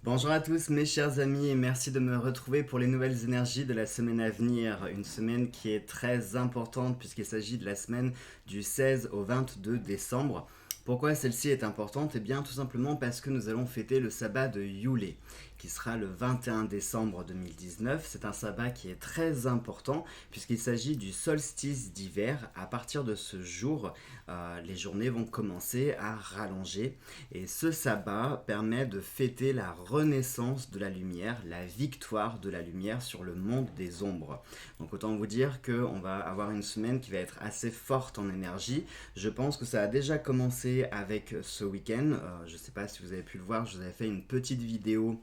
Bonjour à tous mes chers amis et merci de me retrouver pour les nouvelles énergies de la semaine à venir. Une semaine qui est très importante puisqu'il s'agit de la semaine du 16 au 22 décembre. Pourquoi celle-ci est importante? Eh bien tout simplement parce que nous allons fêter le sabbat de Yule qui sera le 21 décembre 2019. C'est un sabbat qui est très important puisqu'il s'agit du solstice d'hiver. À partir de ce jour, les journées vont commencer à rallonger et ce sabbat permet de fêter la renaissance de la lumière, la victoire de la lumière sur le monde des ombres. Donc autant vous dire qu'on va avoir une semaine qui va être assez forte en énergie. Je pense que ça a déjà commencé avec ce week-end. Je ne sais pas si vous avez pu le voir, je vous avais fait une petite vidéo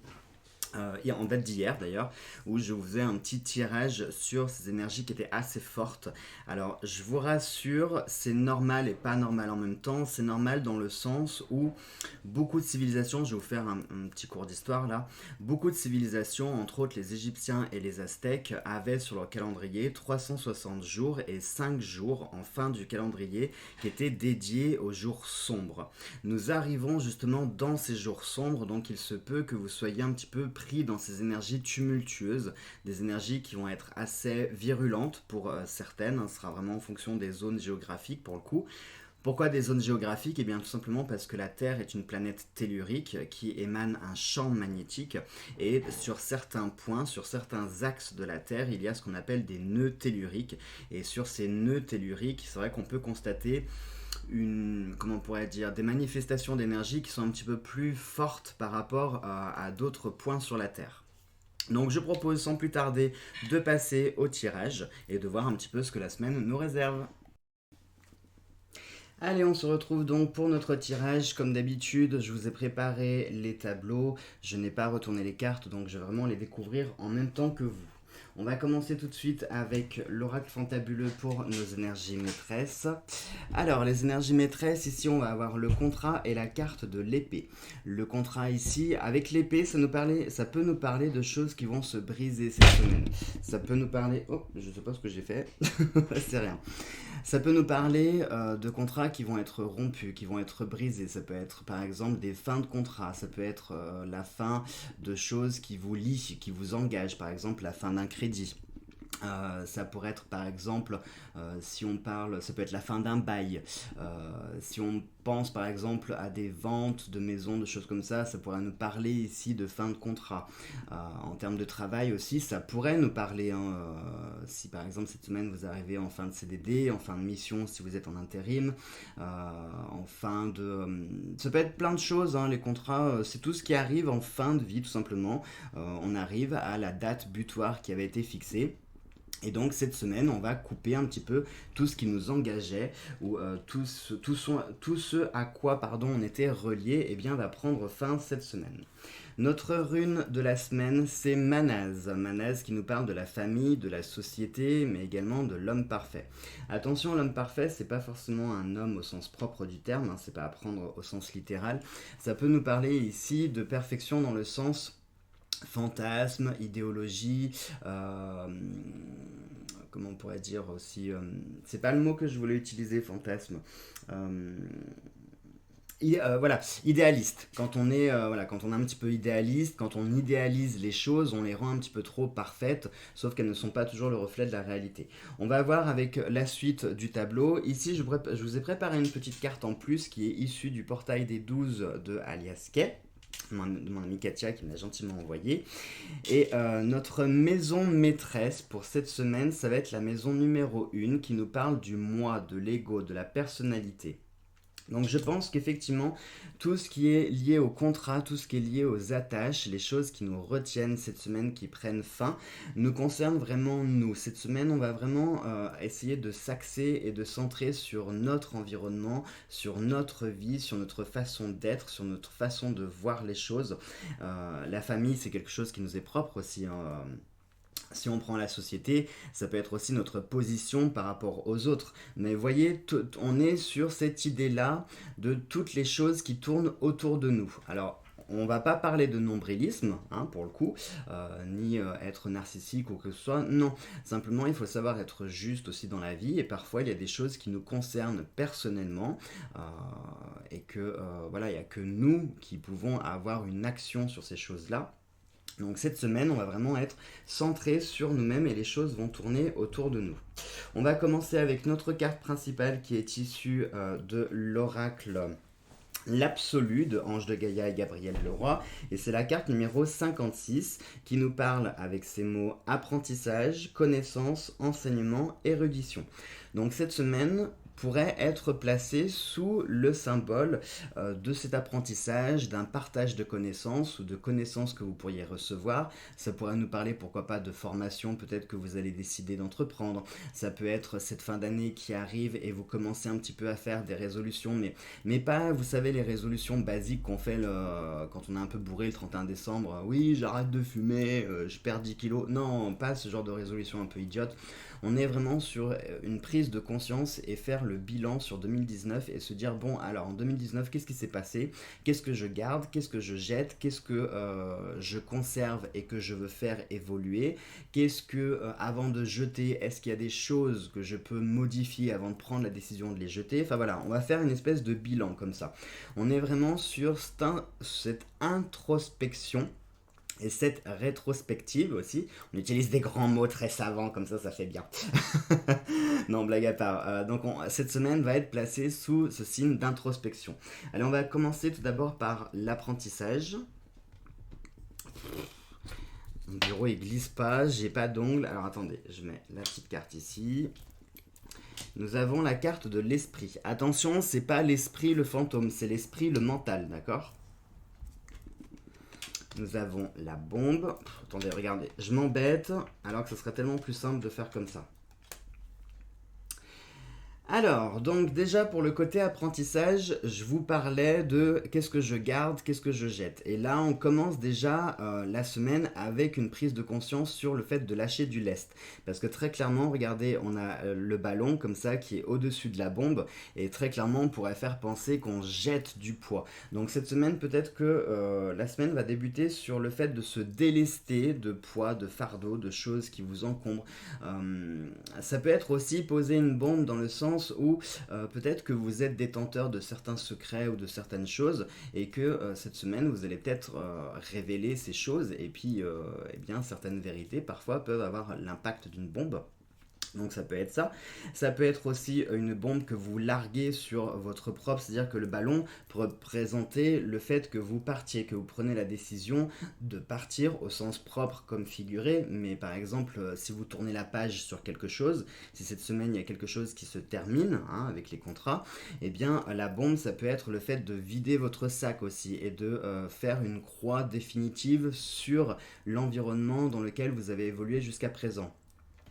en date d'hier d'ailleurs, où je vous faisais un petit tirage sur ces énergies qui étaient assez fortes. Alors je vous rassure, c'est normal et pas normal en même temps. C'est normal dans le sens où beaucoup de civilisations, je vais vous faire un petit cours d'histoire là, beaucoup de civilisations, entre autres les Égyptiens et les Aztèques, avaient sur leur calendrier 360 jours et 5 jours en fin du calendrier qui étaient dédiés aux jours sombres. Nous arrivons justement dans ces jours sombres, donc il se peut que vous soyez un petit peu pris dans ces énergies tumultueuses, des énergies qui vont être assez virulentes pour certaines, ce sera vraiment en fonction des zones géographiques pour le coup. Pourquoi des zones géographiques? Eh bien tout simplement parce que la Terre est une planète tellurique qui émane un champ magnétique et sur certains points, sur certains axes de la Terre, il y a ce qu'on appelle des nœuds telluriques et sur ces nœuds telluriques, c'est vrai qu'on peut constater comment on pourrait dire, des manifestations d'énergie qui sont un petit peu plus fortes par rapport à d'autres points sur la Terre. Donc je propose sans plus tarder de passer au tirage et de voir un petit peu ce que la semaine nous réserve. Allez, on se retrouve donc pour notre tirage. Comme d'habitude, je vous ai préparé les tableaux. Je n'ai pas retourné les cartes, donc je vais vraiment les découvrir en même temps que vous. On va commencer tout de suite avec l'oracle fantabuleux pour nos énergies maîtresses. Alors, les énergies maîtresses, ici on va avoir le contrat et la carte de l'épée. Le contrat ici, avec l'épée, ça peut nous parler de choses qui vont se briser cette semaine. Ça peut nous parler... Oh, je sais pas ce que j'ai fait. C'est rien. Ça peut nous parler de contrats qui vont être rompus, qui vont être brisés. Ça peut être par exemple des fins de contrat. Ça peut être la fin de choses qui vous lient, qui vous engagent. Par exemple la fin d'un crédit. Ça pourrait être par exemple, si on parle, ça peut être la fin d'un bail. Si on pense par exemple à des ventes de maisons, de choses comme ça pourrait nous parler ici de fin de contrat. En termes de travail aussi, ça pourrait nous parler, hein, si par exemple cette semaine vous arrivez en fin de CDD, en fin de mission si vous êtes en intérim, en fin de... ça peut être plein de choses, hein, les contrats, c'est tout ce qui arrive en fin de vie tout simplement. On arrive à la date butoir qui avait été fixée. Et donc cette semaine, on va couper un petit peu tout ce qui nous engageait ou tout ce à quoi pardon, on était relié, eh bien, va prendre fin cette semaine. Notre rune de la semaine, c'est Manaz. Manaz qui nous parle de la famille, de la société, mais également de l'homme parfait. Attention, l'homme parfait, c'est pas forcément un homme au sens propre du terme, hein, c'est pas à prendre au sens littéral. Ça peut nous parler ici de perfection dans le sens fantasme, idéologie, comment on pourrait dire aussi, c'est pas le mot que je voulais utiliser, fantasme. Euh, voilà, idéaliste. Quand on est, voilà, quand on est un petit peu idéaliste, quand on idéalise les choses, on les rend un petit peu trop parfaites, sauf qu'elles ne sont pas toujours le reflet de la réalité. On va voir avec la suite du tableau. Ici, je vous ai préparé une petite carte en plus qui est issue du portail des 12 de Alias Kay de mon amie Katia qui me l'a gentiment envoyé. Et notre maison maîtresse pour cette semaine, ça va être la maison numéro 1 qui nous parle du moi, de l'ego, de la personnalité. Donc je pense qu'effectivement, tout ce qui est lié au contrat, tout ce qui est lié aux attaches, les choses qui nous retiennent cette semaine, qui prennent fin, nous concernent vraiment nous. Cette semaine, on va vraiment essayer de s'axer et de centrer sur notre environnement, sur notre vie, sur notre façon d'être, sur notre façon de voir les choses. La famille, c'est quelque chose qui nous est propre aussi, hein. Si on prend la société, ça peut être aussi notre position par rapport aux autres. Mais vous voyez, on est sur cette idée-là de toutes les choses qui tournent autour de nous. Alors, on va pas parler de nombrilisme, hein, pour le coup, ni être narcissique ou que ce soit. Non, simplement il faut savoir être juste aussi dans la vie et parfois il y a des choses qui nous concernent personnellement euh, et que voilà, il n'y a que nous qui pouvons avoir une action sur ces choses-là. Donc cette semaine, on va vraiment être centré sur nous-mêmes et les choses vont tourner autour de nous. On va commencer avec notre carte principale qui est issue de l'oracle L'Absolu de Ange de Gaïa et Gabriel Leroy. Et c'est la carte numéro 56 qui nous parle avec ces mots apprentissage, connaissance, enseignement, érudition. Donc cette semaine pourrait être placée sous le symbole de cet apprentissage, d'un partage de connaissances ou de connaissances que vous pourriez recevoir. Ça pourrait nous parler, pourquoi pas, de formation peut-être que vous allez décider d'entreprendre. Ça peut être cette fin d'année qui arrive et vous commencez un petit peu à faire des résolutions, mais pas, vous savez, les résolutions basiques qu'on fait quand on est un peu bourré le 31 décembre. Oui, j'arrête de fumer, je perds 10 kilos. Non, pas ce genre de résolution un peu idiote. On est vraiment sur une prise de conscience et faire le bilan sur 2019 et se dire, bon, alors en 2019, qu'est-ce qui s'est passé? Qu'est-ce que je garde? Qu'est-ce que je jette? Qu'est-ce que je conserve et que je veux faire évoluer? Qu'est-ce que, avant de jeter, est-ce qu'il y a des choses que je peux modifier avant de prendre la décision de les jeter? Enfin voilà, on va faire une espèce de bilan comme ça. On est vraiment sur cette introspection et cette rétrospective aussi. On utilise des grands mots très savants, comme ça fait bien. Non, blague à part. Cette semaine va être placée sous ce signe d'introspection. Allez, on va commencer tout d'abord par l'apprentissage. Mon bureau il glisse pas, j'ai pas d'ongles. Alors attendez, je mets la petite carte ici. Nous avons la carte de l'esprit. Attention, c'est pas l'esprit le fantôme, c'est l'esprit le mental, d'accord? Nous avons la bombe. Attendez, regardez, je m'embête, alors que ce serait tellement plus simple de faire comme ça. Alors, donc déjà pour le côté apprentissage, je vous parlais de qu'est-ce que je garde, qu'est-ce que je jette. Et là, on commence déjà la semaine avec une prise de conscience sur le fait de lâcher du lest. Parce que très clairement, regardez, on a le ballon comme ça qui est au-dessus de la bombe. Et très clairement, on pourrait faire penser qu'on jette du poids. Donc cette semaine, peut-être que la semaine va débuter sur le fait de se délester de poids, de fardeaux, de choses qui vous encombrent. Ça peut être aussi poser une bombe dans le sens où peut-être que vous êtes détenteur de certains secrets ou de certaines choses et que cette semaine vous allez peut-être révéler ces choses et puis eh bien certaines vérités parfois peuvent avoir l'impact d'une bombe. Donc ça peut être ça. Ça peut être aussi une bombe que vous larguez sur votre propre, c'est-à-dire que le ballon peut représenter le fait que vous partiez, que vous prenez la décision de partir au sens propre comme figuré. Mais par exemple, si vous tournez la page sur quelque chose, si cette semaine il y a quelque chose qui se termine hein, avec les contrats, eh bien la bombe ça peut être le fait de vider votre sac aussi et de faire une croix définitive sur l'environnement dans lequel vous avez évolué jusqu'à présent.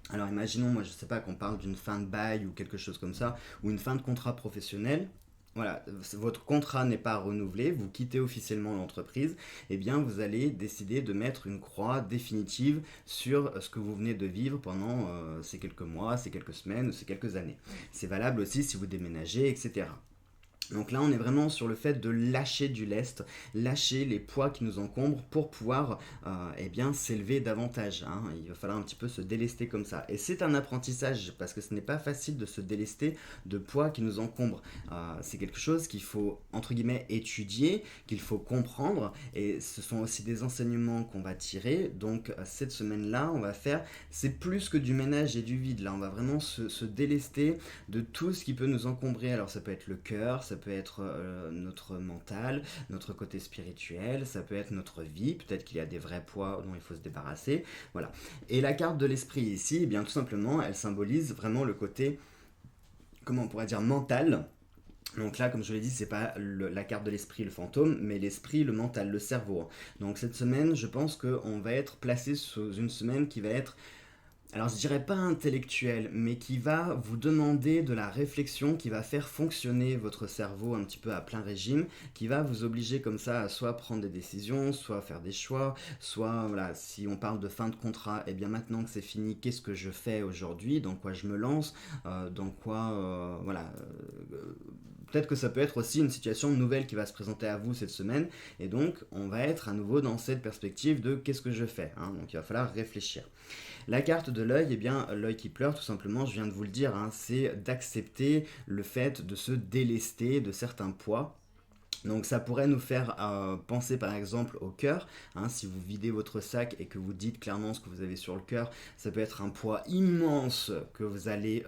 Alors imaginons, moi je sais pas, qu'on parle d'une fin de bail ou quelque chose comme ça, ou une fin de contrat professionnel. Voilà, votre contrat n'est pas renouvelé, vous quittez officiellement l'entreprise, eh bien vous allez décider de mettre une croix définitive sur ce que vous venez de vivre pendant ces quelques mois, ces quelques semaines ou ces quelques années. C'est valable aussi si vous déménagez, etc. Donc là, on est vraiment sur le fait de lâcher du lest, lâcher les poids qui nous encombrent pour pouvoir eh bien, s'élever davantage. Hein. Il va falloir un petit peu se délester comme ça. Et c'est un apprentissage parce que ce n'est pas facile de se délester de poids qui nous encombrent. C'est quelque chose qu'il faut, entre guillemets, étudier, qu'il faut comprendre. Et ce sont aussi des enseignements qu'on va tirer. Donc cette semaine-là, on va faire, c'est plus que du ménage et du vide. Là, on va vraiment se délester de tout ce qui peut nous encombrer. Alors ça peut être le cœur, ça peut être notre mental, notre côté spirituel, ça peut être notre vie, peut-être qu'il y a des vrais poids dont il faut se débarrasser, voilà. Et la carte de l'esprit ici, eh bien tout simplement, elle symbolise vraiment le côté, comment on pourrait dire, mental. Donc là, comme je l'ai dit, c'est pas la carte de l'esprit, le fantôme, mais l'esprit, le mental, le cerveau. Donc cette semaine, je pense qu'on va être placé sous une semaine qui va être, alors je dirais pas intellectuel, mais qui va vous demander de la réflexion, qui va faire fonctionner votre cerveau un petit peu à plein régime, qui va vous obliger comme ça à soit prendre des décisions, soit faire des choix, soit voilà, si on parle de fin de contrat, et bien maintenant que c'est fini, qu'est-ce que je fais aujourd'hui, dans quoi je me lance, dans quoi voilà peut-être que ça peut être aussi une situation nouvelle qui va se présenter à vous cette semaine, et donc on va être à nouveau dans cette perspective de qu'est-ce que je fais, hein, donc il va falloir réfléchir. La carte de l'œil, eh bien l'œil qui pleure tout simplement, je viens de vous le dire, hein, c'est d'accepter le fait de se délester de certains poids. Donc ça pourrait nous faire penser par exemple au cœur, hein, si vous videz votre sac et que vous dites clairement ce que vous avez sur le cœur, ça peut être un poids immense que vous allez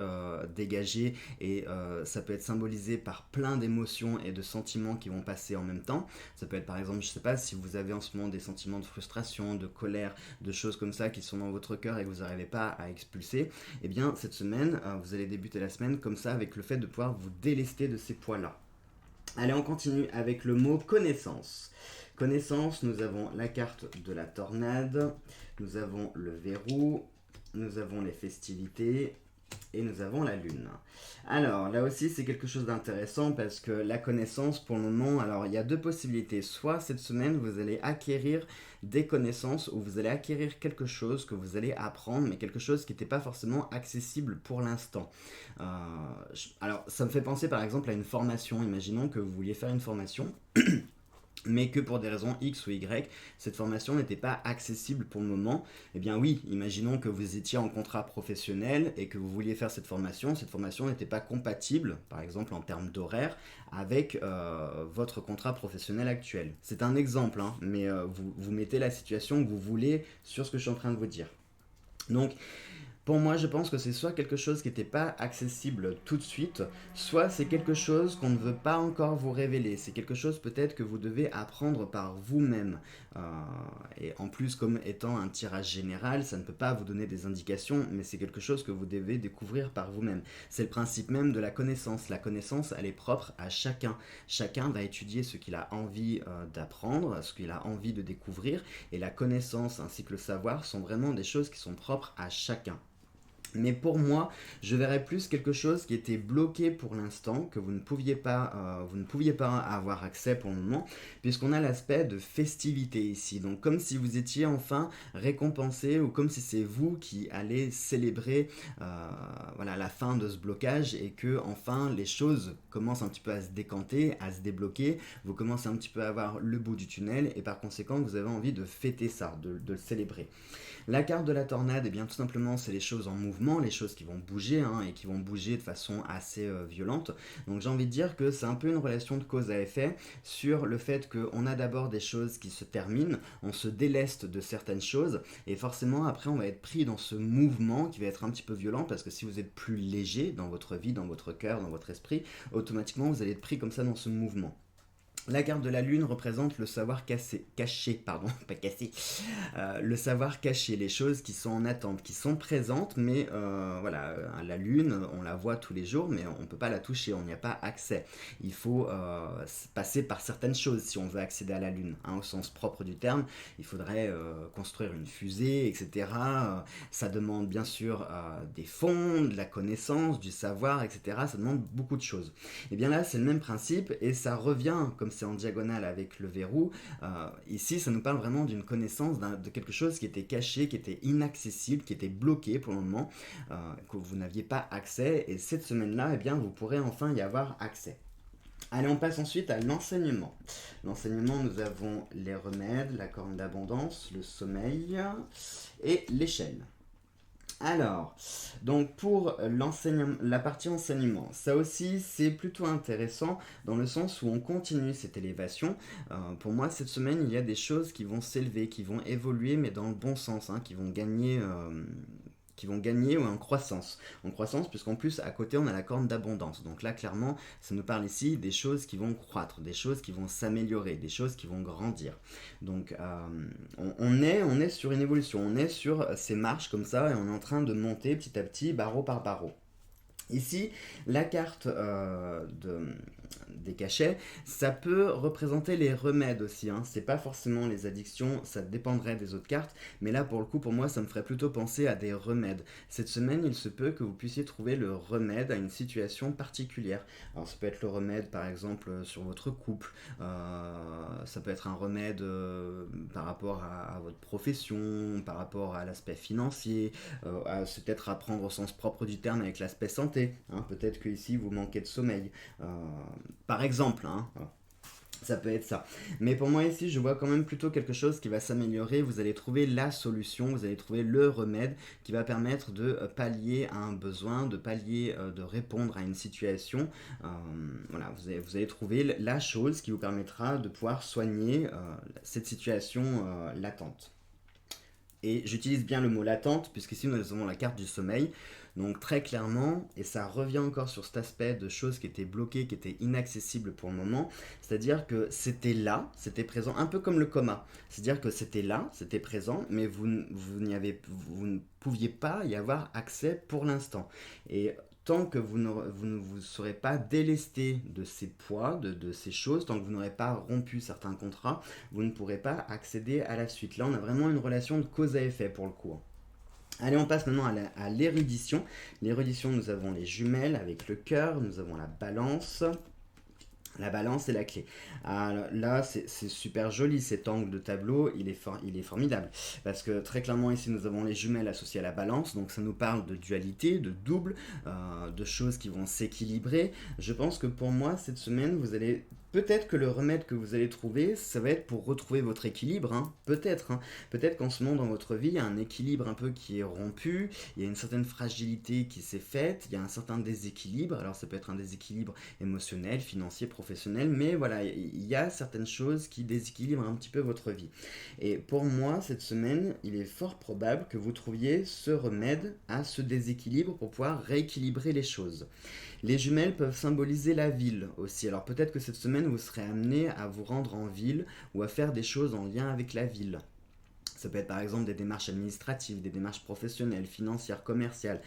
dégager et ça peut être symbolisé par plein d'émotions et de sentiments qui vont passer en même temps. Ça peut être par exemple, je sais pas, si vous avez en ce moment des sentiments de frustration, de colère, de choses comme ça qui sont dans votre cœur et que vous n'arrivez pas à expulser, eh bien cette semaine, vous allez débuter la semaine comme ça avec le fait de pouvoir vous délester de ces poids-là. Allez, on continue avec le mot connaissance. Connaissance, nous avons la carte de la tornade, nous avons le verrou, nous avons les festivités et nous avons la lune. Alors là aussi c'est quelque chose d'intéressant parce que la connaissance pour le moment, alors il y a deux possibilités. Soit cette semaine vous allez acquérir des connaissances ou vous allez acquérir quelque chose que vous allez apprendre, mais quelque chose qui n'était pas forcément accessible pour l'instant. Euh, alors ça me fait penser par exemple à une formation. Imaginons que vous vouliez faire une formation mais que pour des raisons X ou Y, cette formation n'était pas accessible pour le moment. Eh bien oui, imaginons que vous étiez en contrat professionnel et que vous vouliez faire cette formation n'était pas compatible, par exemple en termes d'horaire, avec votre contrat professionnel actuel. C'est un exemple, hein, mais vous mettez la situation que vous voulez sur ce que je suis en train de vous dire. Donc, pour moi, je pense que c'est soit quelque chose qui n'était pas accessible tout de suite, soit c'est quelque chose qu'on ne veut pas encore vous révéler. C'est quelque chose peut-être que vous devez apprendre par vous-même. Euh, et en plus, comme étant un tirage général, ça ne peut pas vous donner des indications, mais c'est quelque chose que vous devez découvrir par vous-même. C'est le principe même de la connaissance. La connaissance, elle est propre à chacun. Chacun va étudier ce qu'il a envie d'apprendre, ce qu'il a envie de découvrir, et la connaissance ainsi que le savoir sont vraiment des choses qui sont propres à chacun. Mais pour moi, je verrais plus quelque chose qui était bloqué pour l'instant, que vous ne pouviez pas avoir accès pour le moment, puisqu'on a l'aspect de festivité ici. Donc comme si vous étiez enfin récompensé, ou comme si c'est vous qui allez célébrer voilà, la fin de ce blocage, et que enfin les choses commencent un petit peu à se décanter, à se débloquer, vous commencez un petit peu à avoir le bout du tunnel, et par conséquent vous avez envie de fêter ça, de le célébrer. La carte de la tornade, eh bien tout simplement c'est les choses en mouvement, les choses qui vont bouger, hein, et qui vont bouger de façon assez violente. Donc j'ai envie de dire que c'est un peu une relation de cause à effet sur le fait qu'on a d'abord des choses qui se terminent, on se déleste de certaines choses, et forcément après on va être pris dans ce mouvement qui va être un petit peu violent, parce que si vous êtes plus léger dans votre vie, dans votre cœur, dans votre esprit, automatiquement vous allez être pris comme ça dans ce mouvement. La carte de la lune représente le savoir caché, pardon, pas cassé, le savoir caché, les choses qui sont en attente, qui sont présentes, mais voilà, la lune, on la voit tous les jours, mais on ne peut pas la toucher, on n'y a pas accès. Il faut passer par certaines choses si on veut accéder à la lune, hein, au sens propre du terme. Il faudrait construire une fusée, etc. Ça demande bien sûr des fonds, de la connaissance, du savoir, etc. Ça demande beaucoup de choses. Et bien là, c'est le même principe, et ça revient, comme c'est en diagonale avec le verrou, ici ça nous parle vraiment d'une connaissance de quelque chose qui était caché, qui était inaccessible, qui était bloqué pour le moment, que vous n'aviez pas accès, et cette semaine-là, eh bien, vous pourrez enfin y avoir accès. Allez, on passe ensuite à l'enseignement. L'enseignement, nous avons les remèdes, la corne d'abondance, le sommeil et l'échelle. Alors, donc pour la partie enseignement, ça aussi c'est plutôt intéressant dans le sens où on continue cette élévation. Pour moi, cette semaine, il y a des choses qui vont s'élever, qui vont évoluer, mais dans le bon sens, hein, qui vont gagner en croissance. En croissance, puisqu'en plus, à côté, on a la corne d'abondance. Donc là, clairement, ça nous parle ici des choses qui vont croître, des choses qui vont s'améliorer, des choses qui vont grandir. Donc, on est sur une évolution, on est sur ces marches comme ça, et on est en train de monter petit à petit, barreau par barreau. Ici, la carte des cachets, ça peut représenter les remèdes aussi, hein. C'est pas forcément les addictions, ça dépendrait des autres cartes, mais là pour le coup pour moi ça me ferait plutôt penser à des remèdes. Cette semaine il se peut que vous puissiez trouver le remède à une situation particulière. Alors ça peut être le remède par exemple sur votre couple, ça peut être un remède par rapport à votre profession, par rapport à l'aspect financier, c'est peut-être à prendre au sens propre du terme avec l'aspect santé, hein. Peut-être que ici vous manquez de sommeil, par exemple, hein. Ça peut être ça. Mais pour moi ici, je vois quand même plutôt quelque chose qui va s'améliorer. Vous allez trouver la solution, vous allez trouver le remède qui va permettre de pallier à un besoin, de pallier, de répondre à une situation. Euh, voilà, vous allez trouver la chose qui vous permettra de pouvoir soigner cette situation latente. Et j'utilise bien le mot latente, puisqu'ici nous avons la carte du sommeil. Donc très clairement, et ça revient encore sur cet aspect de choses qui étaient bloquées, qui étaient inaccessibles pour le moment, c'est-à-dire que c'était là, c'était présent, un peu comme le coma. C'est-à-dire que c'était là, c'était présent, mais vous ne pouviez pas y avoir accès pour l'instant. Et tant que vous ne vous serez pas délesté de ces poids, de ces choses, tant que vous n'aurez pas rompu certains contrats, vous ne pourrez pas accéder à la suite. Là, on a vraiment une relation de cause à effet pour le coup. Allez, on passe maintenant à l'érudition. L'érudition, nous avons les jumelles avec le cœur, nous avons la balance. La balance est la clé. Alors là, c'est super joli cet angle de tableau, il est formidable. Parce que très clairement, ici, nous avons les jumelles associées à la balance. Donc ça nous parle de dualité, de double, de choses qui vont s'équilibrer. Je pense que pour moi, cette semaine, vous allez... Peut-être que le remède que vous allez trouver, ça va être pour retrouver votre équilibre, hein. Peut-être, hein. Peut-être qu'en ce moment dans votre vie, il y a un équilibre un peu qui est rompu, il y a une certaine fragilité qui s'est faite, il y a un certain déséquilibre. Alors ça peut être un déséquilibre émotionnel, financier, professionnel, mais voilà, il y a certaines choses qui déséquilibrent un petit peu votre vie. Et pour moi, cette semaine, il est fort probable que vous trouviez ce remède à ce déséquilibre pour pouvoir rééquilibrer les choses. Les jumelles peuvent symboliser la ville aussi. Alors peut-être que cette semaine, vous serez amené à vous rendre en ville ou à faire des choses en lien avec la ville. Ça peut être par exemple des démarches administratives, des démarches professionnelles, financières, commerciales.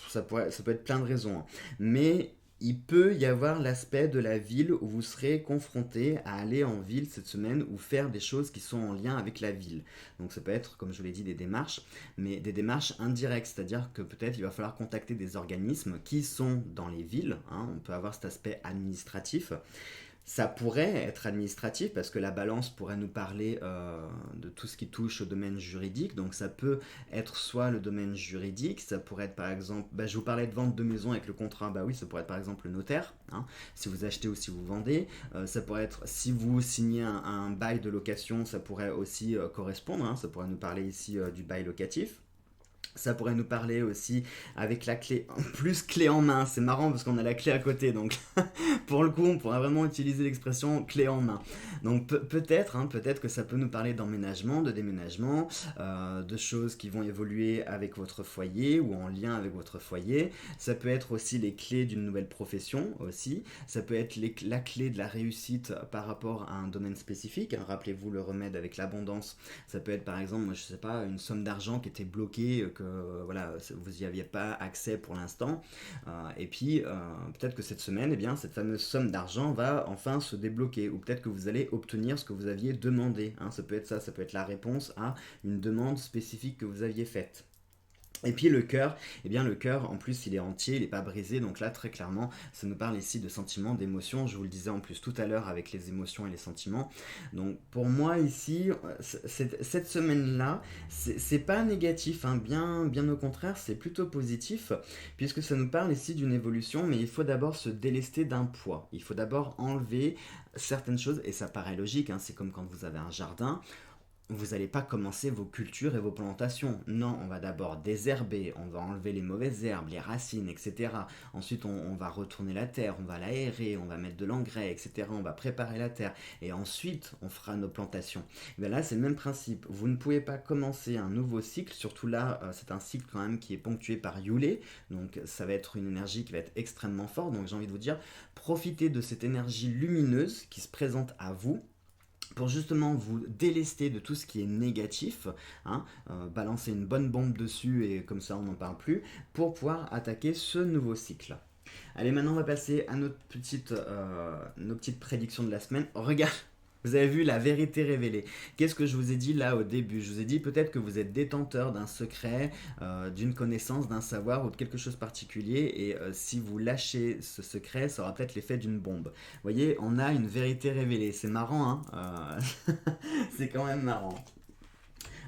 Ça peut être plein de raisons, hein. Mais il peut y avoir l'aspect de la ville où vous serez confronté à aller en ville cette semaine ou faire des choses qui sont en lien avec la ville. Donc ça peut être, comme je vous l'ai dit, des démarches, mais des démarches indirectes, c'est-à-dire que peut-être il va falloir contacter des organismes qui sont dans les villes, hein. On peut avoir cet aspect administratif. Ça pourrait être administratif parce que la balance pourrait nous parler de tout ce qui touche au domaine juridique. Donc ça peut être soit le domaine juridique, ça pourrait être par exemple, je vous parlais de vente de maison avec le contrat, bah oui, ça pourrait être par exemple le notaire, hein, si vous achetez ou si vous vendez. Ça pourrait être si vous signez un bail de location, ça pourrait aussi correspondre, hein, ça pourrait nous parler ici du bail locatif. Ça pourrait nous parler aussi avec la clé, plus clé en main, c'est marrant parce qu'on a la clé à côté, donc pour le coup on pourrait vraiment utiliser l'expression clé en main. Donc peut-être, hein, peut-être que ça peut nous parler d'emménagement, de déménagement, de choses qui vont évoluer avec votre foyer ou en lien avec votre foyer. Ça peut être aussi les clés d'une nouvelle profession aussi. Ça peut être la clé de la réussite par rapport à un domaine spécifique, hein. Rappelez-vous le remède avec l'abondance. Ça peut être par exemple, moi, je sais pas, une somme d'argent qui était bloquée, que voilà, vous n'y aviez pas accès pour l'instant. Et puis, peut-être que cette semaine, eh bien, cette fameuse somme d'argent va enfin se débloquer. Ou peut-être que vous allez obtenir ce que vous aviez demandé, hein. Ça peut être ça, ça peut être la réponse à une demande spécifique que vous aviez faite. Et puis le cœur, eh bien le cœur en plus il est entier, il n'est pas brisé, donc là très clairement ça nous parle ici de sentiments, d'émotions, je vous le disais en plus tout à l'heure avec les émotions et les sentiments. Donc pour moi ici, cette semaine-là, c'est pas négatif, hein, bien au contraire, c'est plutôt positif, puisque ça nous parle ici d'une évolution, mais il faut d'abord se délester d'un poids, il faut d'abord enlever certaines choses, et ça paraît logique, hein, c'est comme quand vous avez un jardin. Vous n'allez pas commencer vos cultures et vos plantations. Non, on va d'abord désherber, on va enlever les mauvaises herbes, les racines, etc. Ensuite, on va retourner la terre, on va l'aérer, on va mettre de l'engrais, etc. On va préparer la terre. Et ensuite, on fera nos plantations. Et bien là, c'est le même principe. Vous ne pouvez pas commencer un nouveau cycle, surtout là, c'est un cycle quand même qui est ponctué par Yule. Donc, ça va être une énergie qui va être extrêmement forte. Donc, j'ai envie de vous dire, profitez de cette énergie lumineuse qui se présente à vous pour justement vous délester de tout ce qui est négatif, hein, balancer une bonne bombe dessus et comme ça on n'en parle plus, pour pouvoir attaquer ce nouveau cycle. Allez, maintenant on va passer à nos petites prédictions de la semaine. Regarde, vous avez vu la vérité révélée. Qu'est-ce que je vous ai dit là au début? Je vous ai dit peut-être que vous êtes détenteur d'un secret, d'une connaissance, d'un savoir ou de quelque chose de particulier et si vous lâchez ce secret, ça aura peut-être l'effet d'une bombe. Vous voyez, on a une vérité révélée. C'est marrant, hein. C'est quand même marrant.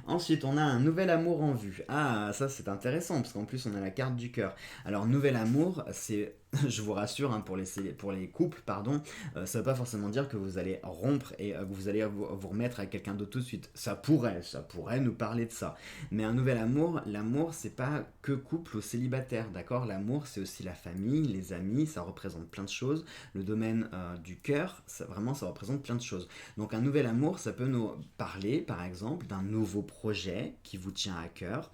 Ensuite, on a un nouvel amour en vue. Ah, ça c'est intéressant, parce qu'en plus on a la carte du cœur. Alors, nouvel amour, c'est, je vous rassure, hein, pour les couples, pardon, ça ne veut pas forcément dire que vous allez rompre et que vous allez vous remettre à quelqu'un d'autre tout de suite. Ça pourrait nous parler de ça. Mais un nouvel amour, l'amour, c'est pas que couple ou célibataire, d'accord? L'amour, c'est aussi la famille, les amis, ça représente plein de choses. Le domaine du cœur, vraiment, ça représente plein de choses. Donc, un nouvel amour, ça peut nous parler, par exemple, d'un nouveau projet qui vous tient à cœur,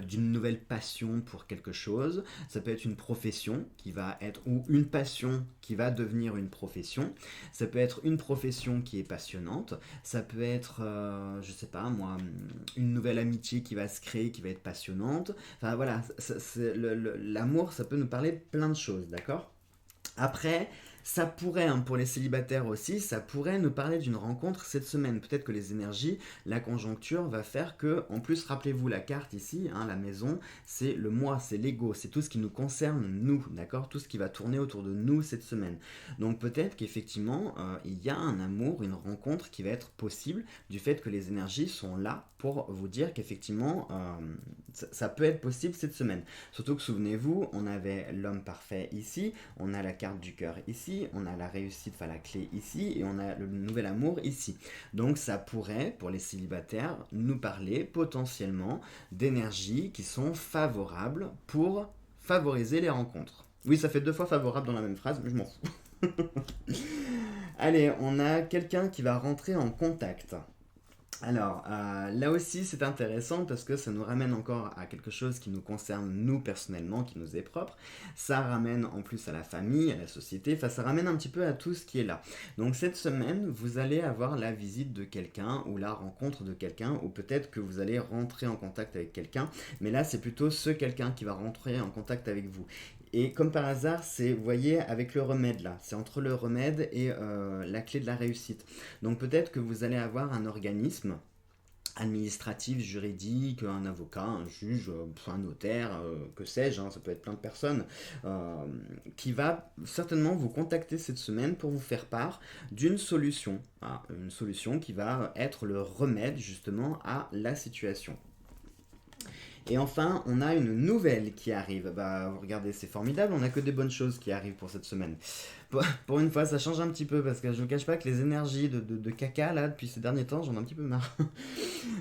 d'une nouvelle passion pour quelque chose. Ça peut être une profession qui va être, ou une passion qui va devenir une profession. Ça peut être une profession qui est passionnante. Ça peut être, je sais pas moi, une nouvelle amitié qui va se créer, qui va être passionnante. Enfin voilà, l'amour, ça peut nous parler de plein de choses, d'accord? Après, ça pourrait, hein, pour les célibataires aussi, ça pourrait nous parler d'une rencontre cette semaine. Peut-être que les énergies, la conjoncture va faire que, en plus, rappelez-vous la carte ici, hein, la maison, c'est le moi, c'est l'ego, c'est tout ce qui nous concerne, nous, d'accord? Tout ce qui va tourner autour de nous cette semaine. Donc peut-être qu'effectivement, il y a un amour, une rencontre qui va être possible du fait que les énergies sont là pour vous dire qu'effectivement, ça peut être possible cette semaine. Surtout que souvenez-vous, on avait l'homme parfait ici, on a la carte du cœur ici, on a la réussite, enfin la clé ici, et on a le nouvel amour ici. Donc ça pourrait, pour les célibataires, nous parler potentiellement d'énergies qui sont favorables pour favoriser les rencontres. Oui, ça fait deux fois favorable dans la même phrase, mais je m'en fous. Allez, on a quelqu'un qui va rentrer en contact. Alors, là aussi, c'est intéressant parce que ça nous ramène encore à quelque chose qui nous concerne nous personnellement, qui nous est propre. Ça ramène en plus à la famille, à la société, enfin ça ramène un petit peu à tout ce qui est là. Donc cette semaine, vous allez avoir la visite de quelqu'un ou la rencontre de quelqu'un ou peut-être que vous allez rentrer en contact avec quelqu'un. Mais là, c'est plutôt ce quelqu'un qui va rentrer en contact avec vous. Et comme par hasard, c'est, vous voyez, avec le remède là, c'est entre le remède et la clé de la réussite. Donc peut-être que vous allez avoir un organisme administratif, juridique, un avocat, un juge, un notaire, que sais-je, hein, ça peut être plein de personnes, qui va certainement vous contacter cette semaine pour vous faire part d'une solution, hein, une solution qui va être le remède justement à la situation. Et enfin, on a une nouvelle qui arrive. Bah, regardez, c'est formidable, on n'a que des bonnes choses qui arrivent pour cette semaine. Pour une fois, ça change un petit peu parce que je ne vous cache pas que les énergies de caca, là, depuis ces derniers temps, j'en ai un petit peu marre.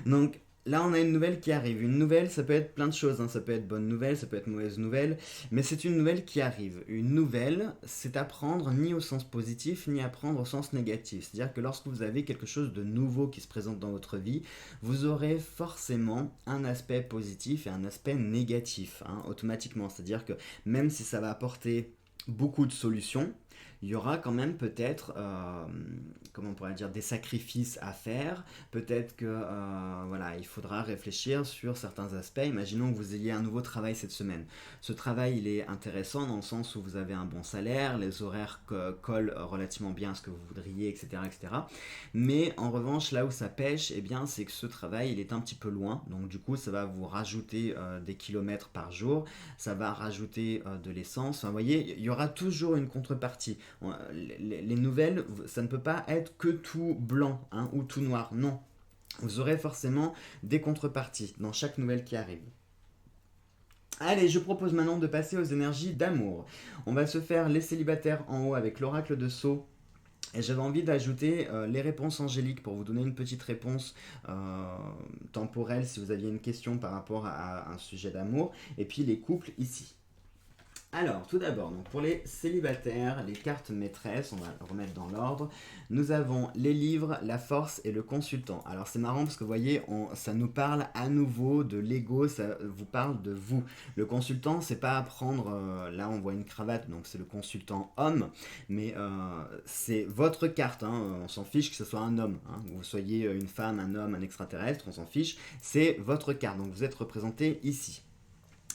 Donc, là, on a une nouvelle qui arrive. Une nouvelle, ça peut être plein de choses, hein. Ça peut être bonne nouvelle, ça peut être mauvaise nouvelle, mais c'est une nouvelle qui arrive. Une nouvelle, c'est à prendre ni au sens positif, ni à prendre au sens négatif. C'est-à-dire que lorsque vous avez quelque chose de nouveau qui se présente dans votre vie, vous aurez forcément un aspect positif et un aspect négatif, hein, automatiquement. C'est-à-dire que même si ça va apporter beaucoup de solutions, il y aura quand même peut-être, comment on pourrait dire, des sacrifices à faire. Peut-être que voilà, il faudra réfléchir sur certains aspects. Imaginons que vous ayez un nouveau travail cette semaine. Ce travail, il est intéressant dans le sens où vous avez un bon salaire, les horaires collent relativement bien à ce que vous voudriez, etc., etc. Mais en revanche, là où ça pêche, eh bien, c'est que ce travail, il est un petit peu loin. Donc du coup, ça va vous rajouter des kilomètres par jour. Ça va rajouter de l'essence. Enfin, vous voyez, il y aura toujours une contrepartie. Les nouvelles, ça ne peut pas être que tout blanc, hein, ou tout noir. Non. Vous aurez forcément des contreparties dans chaque nouvelle qui arrive. Allez, je propose maintenant de passer aux énergies d'amour. On va se faire les célibataires en haut avec l'oracle de Sceaux. Et j'avais envie d'ajouter les réponses angéliques pour vous donner une petite réponse temporelle si vous aviez une question par rapport à un sujet d'amour. Et puis les couples ici. Alors, tout d'abord, donc pour les célibataires, les cartes maîtresses, on va remettre dans l'ordre. Nous avons les livres, la force et le consultant. Alors c'est marrant parce que vous voyez, ça nous parle à nouveau de l'ego, ça vous parle de vous. Le consultant, c'est pas à prendre, là on voit une cravate, donc c'est le consultant homme, mais c'est votre carte, hein, on s'en fiche que ce soit un homme, hein, que vous soyez une femme, un homme, un extraterrestre, on s'en fiche, c'est votre carte, donc vous êtes représenté ici.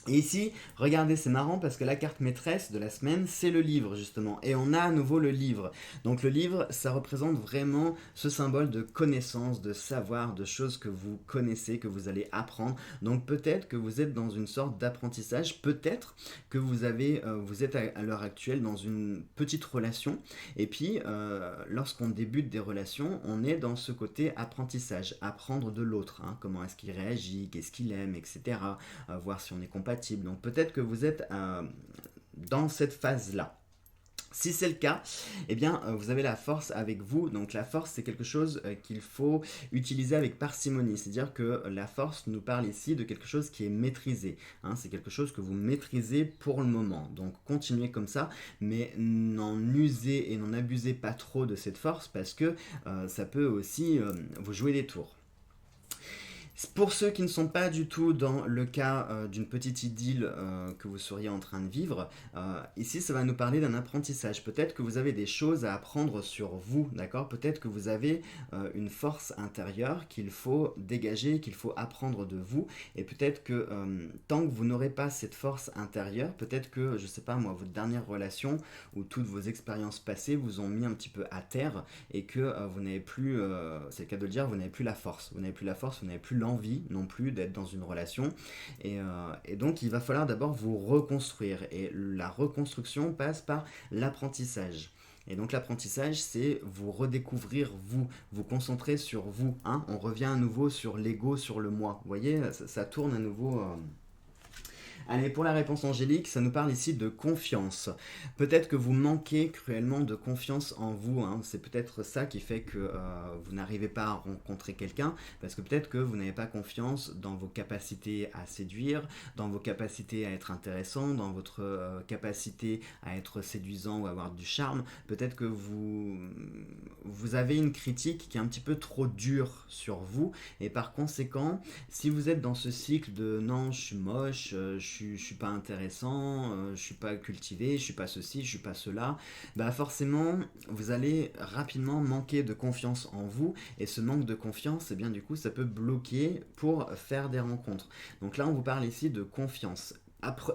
Et ici, regardez, c'est marrant parce que la carte maîtresse de la semaine, c'est le livre justement. Et on a à nouveau le livre. Donc le livre, ça représente vraiment ce symbole de connaissance, de savoir, de choses que vous connaissez, que vous allez apprendre. Donc peut-être que vous êtes dans une sorte d'apprentissage, peut-être que vous êtes à l'heure actuelle dans une petite relation. Et puis, lorsqu'on débute des relations, on est dans ce côté apprentissage, apprendre de l'autre, hein, comment est-ce qu'il réagit, qu'est-ce qu'il aime, etc. Voir si on est compatible. Donc peut-être que vous êtes dans cette phase-là. Si c'est le cas, eh bien, vous avez la force avec vous. Donc la force, c'est quelque chose qu'il faut utiliser avec parcimonie. C'est-à-dire que la force nous parle ici de quelque chose qui est maîtrisé, hein. C'est quelque chose que vous maîtrisez pour le moment. Donc continuez comme ça, mais n'en usez et n'en abusez pas trop de cette force parce que ça peut aussi vous jouer des tours. Pour ceux qui ne sont pas du tout dans le cas d'une petite idylle que vous seriez en train de vivre, ici ça va nous parler d'un apprentissage. Peut-être que vous avez des choses à apprendre sur vous, d'accord? Peut-être que vous avez une force intérieure qu'il faut dégager, qu'il faut apprendre de vous. Et peut-être que tant que vous n'aurez pas cette force intérieure, peut-être que, je sais pas moi, votre dernière relation ou toutes vos expériences passées vous ont mis un petit peu à terre et que vous n'avez plus, c'est le cas de le dire, vous n'avez plus la force. Vous n'avez plus la force, vous n'avez plus l'envie non plus d'être dans une relation. Et donc il va falloir d'abord vous reconstruire. Et la reconstruction passe par l'apprentissage. Et donc l'apprentissage, c'est vous redécouvrir vous, vous concentrer sur vous. Hein. On revient à nouveau sur l'ego, sur le moi. Vous voyez, ça tourne à nouveau. Allez, pour la réponse angélique, ça nous parle ici de confiance. Peut-être que vous manquez cruellement de confiance en vous, hein. C'est peut-être ça qui fait que vous n'arrivez pas à rencontrer quelqu'un, parce que peut-être que vous n'avez pas confiance dans vos capacités à séduire, dans vos capacités à être intéressant, dans votre capacité à être séduisant ou à avoir du charme. Peut-être que vous avez une critique qui est un petit peu trop dure sur vous, et par conséquent, si vous êtes dans ce cycle de non, je suis moche, je suis pas intéressant, je suis pas cultivé, je suis pas ceci, je suis pas cela, bah forcément vous allez rapidement manquer de confiance en vous et ce manque de confiance, eh bien du coup ça peut bloquer pour faire des rencontres. Donc là on vous parle ici de confiance.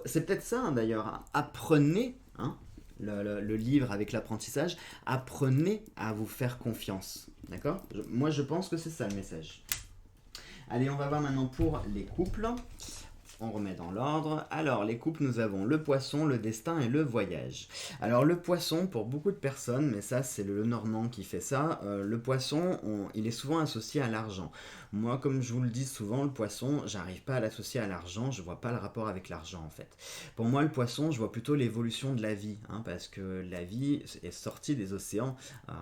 C'est peut-être ça hein, d'ailleurs, hein. Apprenez hein, le livre avec l'apprentissage, apprenez à vous faire confiance. D'accord? Moi je pense que c'est ça le message. Allez, on va voir maintenant pour les couples. On remet dans l'ordre. Alors, les couples, nous avons le poisson, le destin et le voyage. Alors, le poisson, pour beaucoup de personnes, mais ça, c'est le Normand qui fait ça, le poisson, il est souvent associé à l'argent. Moi, comme je vous le dis souvent, le poisson, j'arrive pas à l'associer à l'argent, je vois pas le rapport avec l'argent, en fait. Pour moi, le poisson, je vois plutôt l'évolution de la vie, hein, parce que la vie est sortie des océans. Euh,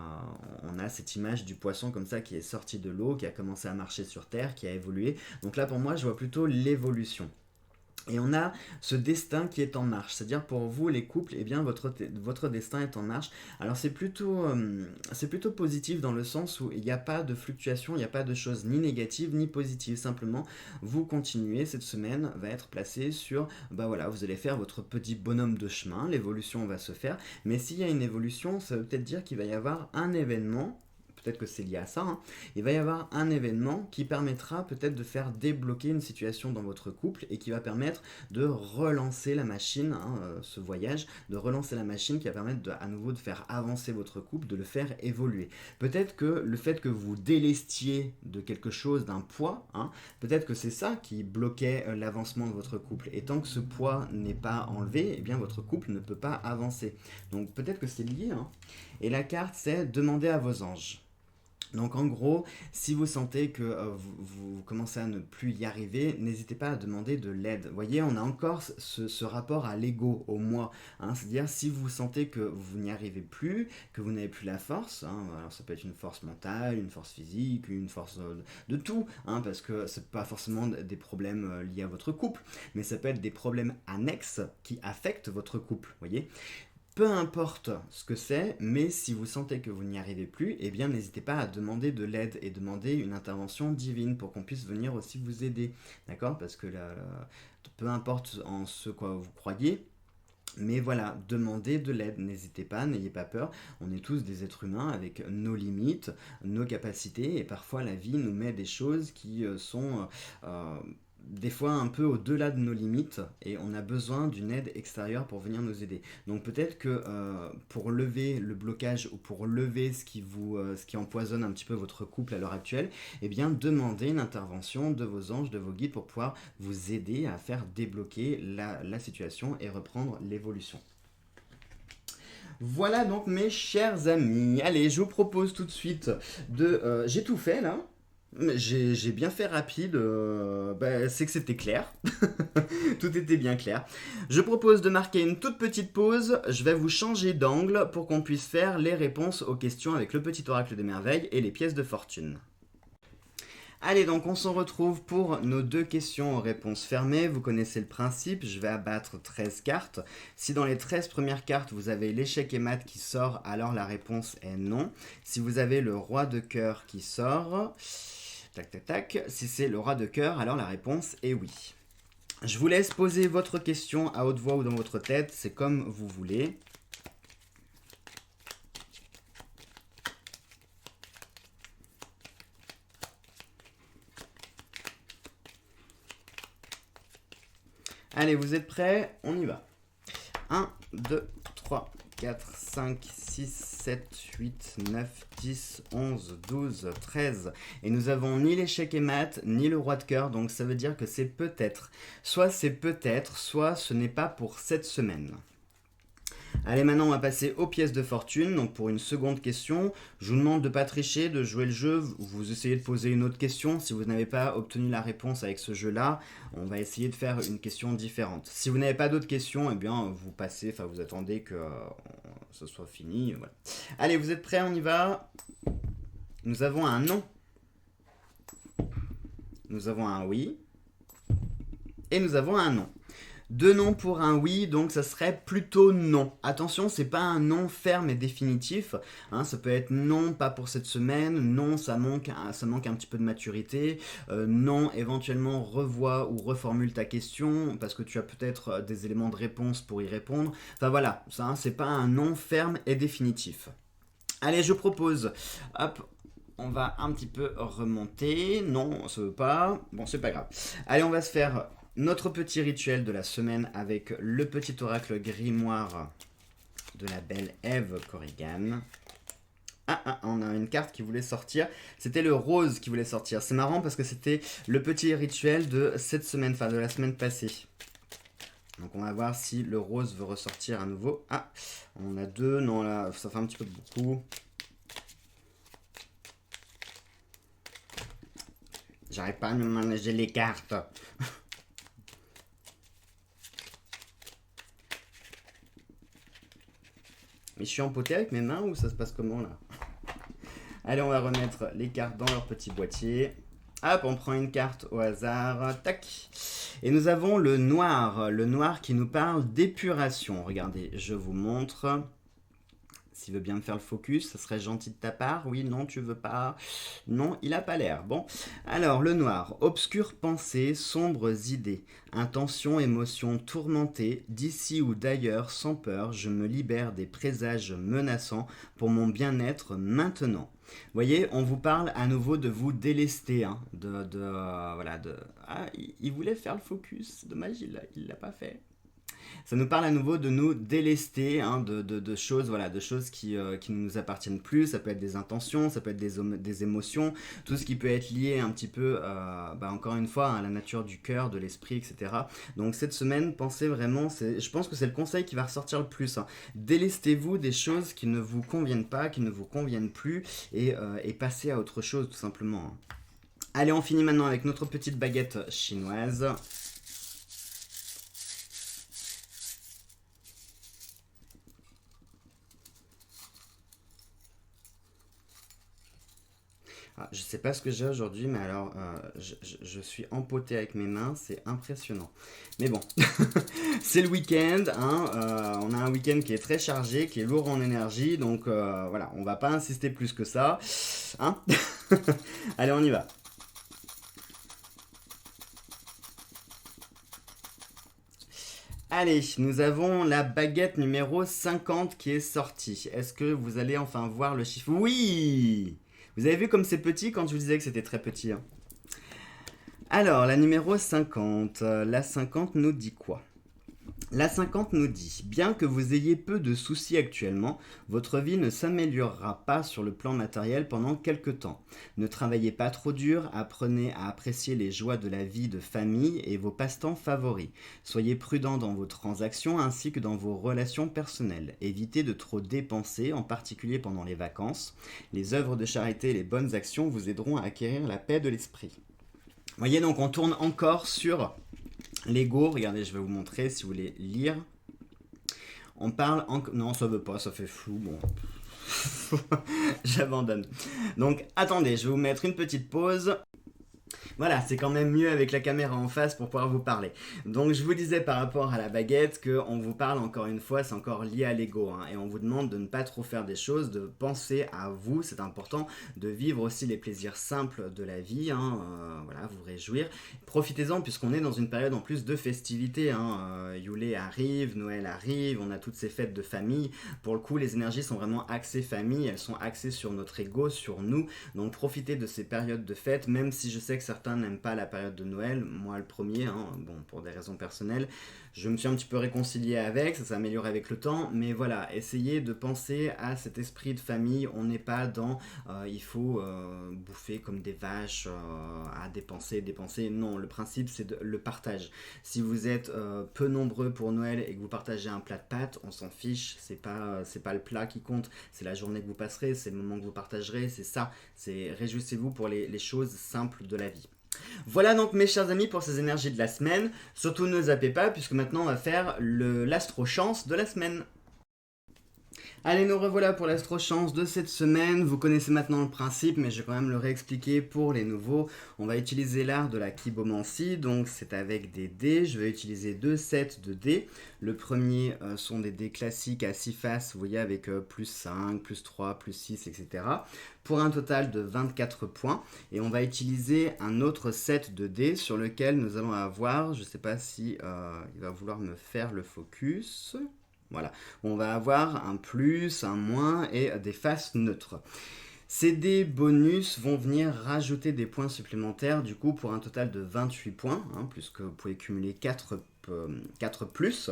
on a cette image du poisson comme ça qui est sorti de l'eau, qui a commencé à marcher sur Terre, qui a évolué. Donc là, pour moi, je vois plutôt l'évolution. Et on a ce destin qui est en marche. C'est-à-dire pour vous, les couples, eh bien, votre destin est en marche. Alors c'est plutôt positif dans le sens où il n'y a pas de fluctuation, il n'y a pas de choses ni négatives ni positives. Simplement, vous continuez, cette semaine va être placée sur, bah voilà, vous allez faire votre petit bonhomme de chemin, l'évolution va se faire. Mais s'il y a une évolution, ça veut peut-être dire qu'il va y avoir un événement, peut-être que c'est lié à ça, hein. Il va y avoir un événement qui permettra peut-être de faire débloquer une situation dans votre couple et qui va permettre de relancer la machine, hein, ce voyage, de relancer la machine qui va permettre à nouveau de faire avancer votre couple, de le faire évoluer. Peut-être que le fait que vous délestiez de quelque chose, d'un poids, hein, peut-être que c'est ça qui bloquait l'avancement de votre couple. Et tant que ce poids n'est pas enlevé, eh bien votre couple ne peut pas avancer. Donc peut-être que c'est lié, hein. Et la carte, c'est demander à vos anges. Donc en gros, si vous sentez que vous commencez à ne plus y arriver, n'hésitez pas à demander de l'aide. Vous voyez, on a encore ce rapport à l'ego, au moi. Hein. C'est-à-dire si vous sentez que vous n'y arrivez plus, que vous n'avez plus la force, hein, alors ça peut être une force mentale, une force physique, une force de tout, hein, parce que c'est pas forcément des problèmes liés à votre couple, mais ça peut être des problèmes annexes qui affectent votre couple. Vous voyez, peu importe ce que c'est, mais si vous sentez que vous n'y arrivez plus, eh bien n'hésitez pas à demander de l'aide et demander une intervention divine pour qu'on puisse venir aussi vous aider. D'accord? Parce que peu importe en ce quoi vous croyez, mais voilà, demandez de l'aide, n'hésitez pas, n'ayez pas peur. On est tous des êtres humains avec nos limites, nos capacités, et parfois la vie nous met des choses qui sont des fois un peu au-delà de nos limites et on a besoin d'une aide extérieure pour venir nous aider. Donc peut-être que pour lever le blocage ou pour lever ce qui empoisonne un petit peu votre couple à l'heure actuelle, eh bien demandez une intervention de vos anges, de vos guides pour pouvoir vous aider à faire débloquer la situation et reprendre l'évolution. Voilà donc mes chers amis. Allez, je vous propose tout de suite de... j'ai tout fait là. J'ai bien fait rapide, c'est que c'était clair, tout était bien clair. Je propose de marquer une toute petite pause, je vais vous changer d'angle pour qu'on puisse faire les réponses aux questions avec le petit oracle des merveilles et les pièces de fortune. Allez, donc on se retrouve pour nos deux questions aux réponses fermées. Vous connaissez le principe, je vais abattre 13 cartes. Si dans les 13 premières cartes, vous avez l'échec et mat qui sort, alors la réponse est non. Si vous avez le roi de cœur qui sort, tac tac tac, si c'est le roi de cœur, alors la réponse est oui. Je vous laisse poser votre question à haute voix ou dans votre tête, c'est comme vous voulez. Allez, vous êtes prêts? On y va. 1, 2, 3, 4, 5, 6, 7, 8, 9, 10, 11, 12, 13. Et nous avons ni l'échec et mat, ni le roi de cœur, donc ça veut dire que c'est peut-être. Soit c'est peut-être, soit ce n'est pas pour cette semaine. Allez, maintenant on va passer aux pièces de fortune. Donc pour une seconde question, je vous demande de ne pas tricher, de jouer le jeu. Vous essayez de poser une autre question. Si vous n'avez pas obtenu la réponse avec ce jeu-là, on va essayer de faire une question différente. Si vous n'avez pas d'autres questions, eh bien vous passez, enfin vous attendez que ce soit fini. Voilà. Allez, vous êtes prêts? On y va. Nous avons un non. Nous avons un oui. Et nous avons un non. Deux noms pour un oui, donc ça serait plutôt non. Attention, c'est pas un non ferme et définitif. Hein, ça peut être non, pas pour cette semaine. Non, ça manque un petit peu de maturité. Non, éventuellement revois ou reformule ta question parce que tu as peut-être des éléments de réponse pour y répondre. Enfin voilà, ça, hein, c'est pas un non ferme et définitif. Allez, je propose. Hop. On va un petit peu remonter. Non, ça veut pas. Bon, c'est pas grave. Allez, on va se faire notre petit rituel de la semaine avec le petit oracle grimoire de la belle Ève Corrigan. On a une carte qui voulait sortir. C'était le rose qui voulait sortir. C'est marrant parce que c'était le petit rituel de cette semaine, enfin de la semaine passée. Donc on va voir si le rose veut ressortir à nouveau. Ah, on a deux. Non, là, ça fait un petit peu beaucoup. J'arrive pas à me manager les cartes. Mais je suis empoté avec mes mains ou ça se passe comment là? Allez, on va remettre les cartes dans leur petit boîtier. Hop, on prend une carte au hasard. Tac. Et nous avons le noir. Le noir qui nous parle d'épuration. Regardez, je vous montre. S'il veut bien me faire le focus, ça serait gentil de ta part. Oui, non, tu veux pas. Non, il a pas l'air. Bon. Alors, le noir. Obscures pensées, sombres idées. Intentions, émotions tourmentées. D'ici ou d'ailleurs, sans peur, je me libère des présages menaçants pour mon bien-être maintenant. Vous voyez, on vous parle à nouveau de vous délester. Hein, il voulait faire le focus. Dommage, il l'a pas fait. Ça nous parle à nouveau de nous délester, hein, de choses, voilà, de choses qui ne nous appartiennent plus. Ça peut être des intentions, ça peut être des émotions, tout ce qui peut être lié un petit peu, encore une fois, à la nature du cœur, de l'esprit, etc. Donc cette semaine, pensez vraiment, je pense que c'est le conseil qui va ressortir le plus. Hein. Délestez-vous des choses qui ne vous conviennent pas, qui ne vous conviennent plus, et passez à autre chose, tout simplement. Hein. Allez, on finit maintenant avec notre petite baguette chinoise. Je sais pas ce que j'ai aujourd'hui, mais alors je suis empoté avec mes mains, c'est impressionnant. Mais bon, c'est le week-end, hein, on a un week-end qui est très chargé, qui est lourd en énergie, donc voilà, on va pas insister plus que ça. Hein. Allez, on y va. Allez, nous avons la baguette numéro 50 qui est sortie. Est-ce que vous allez enfin voir le chiffre? Oui! Vous avez vu comme c'est petit quand je vous disais que c'était très petit. Hein. Alors, la numéro 50. La 50 nous dit quoi? La 50 nous dit, bien que vous ayez peu de soucis actuellement, votre vie ne s'améliorera pas sur le plan matériel pendant quelque temps. Ne travaillez pas trop dur, apprenez à apprécier les joies de la vie de famille et vos passe-temps favoris. Soyez prudent dans vos transactions ainsi que dans vos relations personnelles. Évitez de trop dépenser, en particulier pendant les vacances. Les œuvres de charité et les bonnes actions vous aideront à acquérir la paix de l'esprit. Vous voyez, donc on tourne encore sur l'ego. Regardez, je vais vous montrer si vous voulez lire. On parle en... Non, ça veut pas, ça fait flou. Bon, j'abandonne. Donc, attendez, je vais vous mettre une petite pause. Voilà, c'est quand même mieux avec la caméra en face pour pouvoir vous parler. Donc je vous disais par rapport à la baguette qu'on vous parle encore une fois, c'est encore lié à l'ego. Et on vous demande de ne pas trop faire des choses, de penser à vous, c'est important, de vivre aussi les plaisirs simples de la vie, voilà, vous réjouir. Profitez-en puisqu'on est dans une période en plus de festivités. Yule arrive, Noël arrive, on a toutes ces fêtes de famille. Pour le coup, les énergies sont vraiment axées famille, elles sont axées sur notre ego, sur nous. Donc profitez de ces périodes de fêtes, même si je sais que certains n'aiment pas la période de Noël, moi le premier, bon, pour des raisons personnelles, je me suis un petit peu réconcilié avec, ça s'est amélioré avec le temps, mais voilà, essayez de penser à cet esprit de famille, on n'est pas dans il faut bouffer comme des vaches, à dépenser, non, le principe c'est le partage. Si vous êtes peu nombreux pour Noël et que vous partagez un plat de pâtes, on s'en fiche, c'est pas le plat qui compte, c'est la journée que vous passerez, c'est le moment que vous partagerez, c'est ça, c'est réjouissez-vous pour les choses simples de la vie. Voilà donc mes chers amis pour ces énergies de la semaine. Surtout ne zappez pas puisque maintenant on va faire l'astro-chance de la semaine. Allez, nous revoilà pour l'astro-chance de cette semaine. Vous connaissez maintenant le principe, mais je vais quand même le réexpliquer pour les nouveaux. On va utiliser l'art de la kybomancie, donc c'est avec des dés. Je vais utiliser 2 sets de dés. Le premier sont des dés classiques à 6 faces, vous voyez, avec plus 5, plus 3, plus 6, etc. Pour un total de 24 points. Et on va utiliser un autre set de dés sur lequel nous allons avoir, je ne sais pas si il va vouloir me faire le focus... Voilà, on va avoir un plus, un moins et des faces neutres. Ces dés bonus vont venir rajouter des points supplémentaires, du coup pour un total de 28 points, puisque vous pouvez cumuler 4 plus.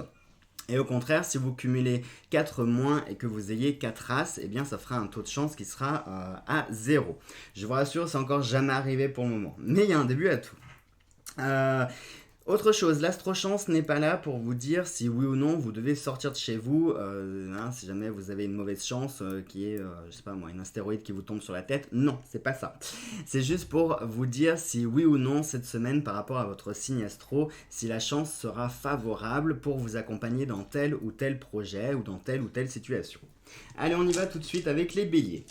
Et au contraire, si vous cumulez 4 moins et que vous ayez 4 races, eh bien ça fera un taux de chance qui sera à 0. Je vous rassure, c'est encore jamais arrivé pour le moment. Mais il y a un début à tout. Autre chose, l'astro-chance n'est pas là pour vous dire si oui ou non vous devez sortir de chez vous, si jamais vous avez une mauvaise chance qui est, je sais pas moi, une astéroïde qui vous tombe sur la tête. Non, c'est pas ça. C'est juste pour vous dire si oui ou non cette semaine par rapport à votre signe astro, si la chance sera favorable pour vous accompagner dans tel ou tel projet ou dans telle ou telle situation. Allez, on y va tout de suite avec les béliers.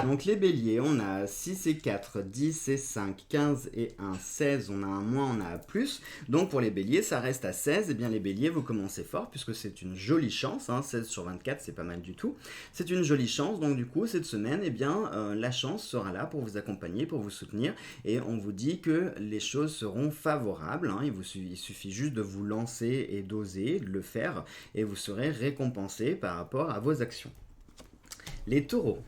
Donc les béliers, on a 6 et 4, 10 et 5, 15 et 1, 16, on a un moins, on a un plus. Donc pour les béliers, ça reste à 16. Et bien les béliers, vous commencez fort puisque c'est une jolie chance, 16 sur 24, c'est pas mal du tout. C'est une jolie chance, donc du coup, cette semaine, eh bien, la chance sera là pour vous accompagner, pour vous soutenir. Et on vous dit que les choses seront favorables, il suffit juste de vous lancer et d'oser, de le faire, et vous serez récompensé par rapport à vos actions. Les taureaux.